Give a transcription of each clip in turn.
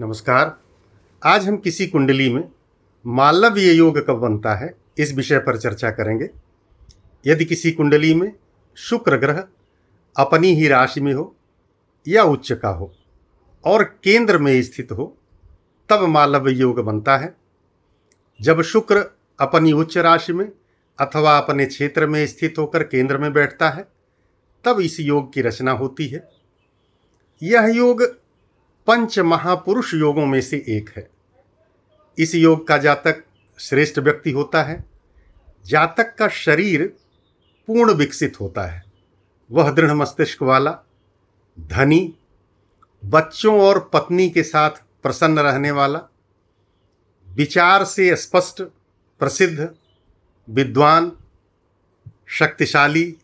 नमस्कार। आज हम किसी कुंडली में मालव्य योग कब बनता है इस विषय पर चर्चा करेंगे। यदि किसी कुंडली में शुक्र ग्रह अपनी ही राशि में हो या उच्च का हो और केंद्र में स्थित हो तब मालव्य योग बनता है। जब शुक्र अपनी उच्च राशि में अथवा अपने क्षेत्र में स्थित होकर केंद्र में बैठता है तब इस योग की रचना होती है। यह योग पंच महापुरुष योगों में से एक है। इस योग का जातक श्रेष्ठ व्यक्ति होता है। जातक का शरीर पूर्ण विकसित होता है। वह दृढ़ मस्तिष्क वाला, धनी, बच्चों और पत्नी के साथ प्रसन्न रहने वाला, विचार से स्पष्ट, प्रसिद्ध, विद्वान, शक्तिशाली,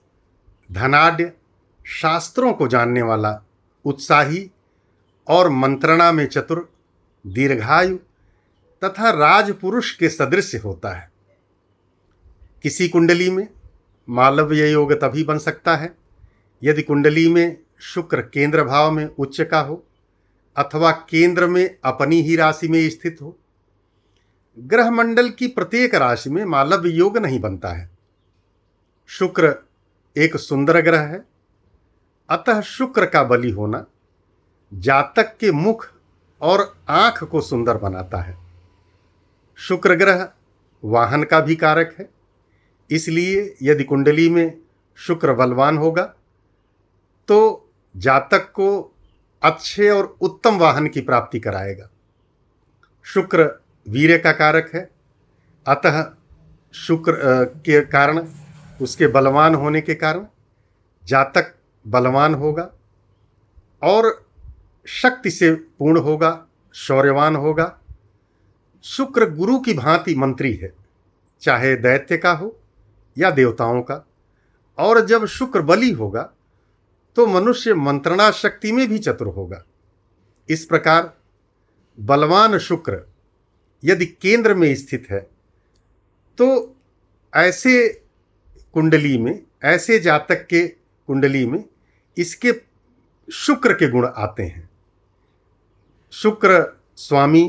धनाढ्य, शास्त्रों को जानने वाला, उत्साही और मंत्रणा में चतुर, दीर्घायु तथा राजपुरुष के सदृश होता है। किसी कुंडली में मालव्य योग तभी बन सकता है यदि कुंडली में शुक्र केंद्र भाव में उच्च का हो अथवा केंद्र में अपनी ही राशि में स्थित हो। ग्रह मंडल की प्रत्येक राशि में मालव्य योग नहीं बनता है। शुक्र एक सुंदर ग्रह है, अतः शुक्र का बली होना जातक के मुख और आंख को सुंदर बनाता है। शुक्र ग्रह वाहन का भी कारक है, इसलिए यदि कुंडली में शुक्र बलवान होगा तो जातक को अच्छे और उत्तम वाहन की प्राप्ति कराएगा। शुक्र वीर्य का कारक है, अतः शुक्र के कारण, उसके बलवान होने के कारण जातक बलवान होगा और शक्ति से पूर्ण होगा, शौर्यवान होगा। शुक्र गुरु की भांति मंत्री है, चाहे दैत्य का हो या देवताओं का। और जब शुक्र बली होगा तो मनुष्य मंत्रणा शक्ति में भी चतुर होगा। इस प्रकार बलवान शुक्र यदि केंद्र में स्थित है तो ऐसे कुंडली में, ऐसे जातक के कुंडली में इसके शुक्र के गुण आते हैं। शुक्र स्वामी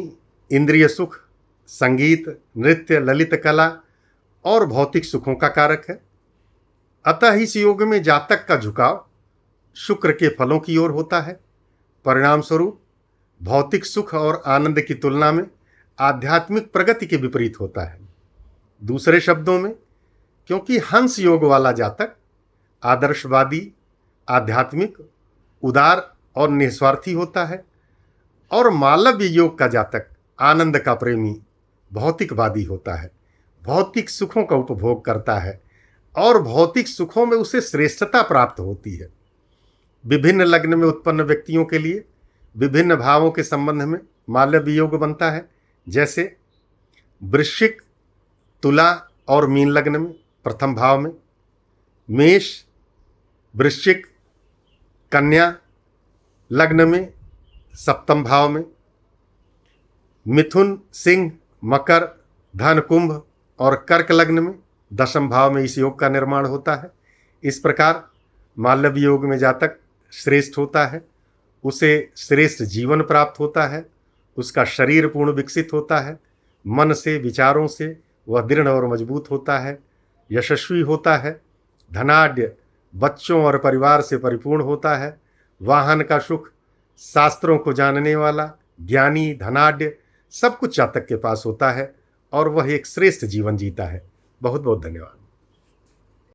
इंद्रिय सुख, संगीत, नृत्य, ललित कला और भौतिक सुखों का कारक है। अतः इस योग में जातक का झुकाव शुक्र के फलों की ओर होता है। परिणाम स्वरूप भौतिक सुख और आनंद की तुलना में आध्यात्मिक प्रगति के विपरीत होता है। दूसरे शब्दों में, क्योंकि हंस योग वाला जातक आदर्शवादी, आध्यात्मिक, उदार और निस्वार्थी होता है और मालव्य योग का जातक आनंद का प्रेमी, भौतिकवादी होता है, भौतिक सुखों का उपभोग करता है और भौतिक सुखों में उसे श्रेष्ठता प्राप्त होती है। विभिन्न लग्न में उत्पन्न व्यक्तियों के लिए विभिन्न भावों के संबंध में मालव्य योग बनता है। जैसे वृश्चिक, तुला और मीन लग्न में प्रथम भाव में, मेष, वृश्चिक, कन्या लग्न में सप्तम भाव में, मिथुन, सिंह, मकर, धन, कुंभ और कर्क लग्न में दशम भाव में इस योग का निर्माण होता है। इस प्रकार मालव्य योग में जातक श्रेष्ठ होता है, उसे श्रेष्ठ जीवन प्राप्त होता है, उसका शरीर पूर्ण विकसित होता है, मन से, विचारों से वह दृढ़ और मजबूत होता है, यशस्वी होता है, धनाढ्य, बच्चों और परिवार से परिपूर्ण होता है, वाहन का सुख, शास्त्रों को जानने वाला, ज्ञानी, धनाढ्य, सब कुछ जातक के पास होता है और वह एक श्रेष्ठ जीवन जीता है। बहुत बहुत धन्यवाद।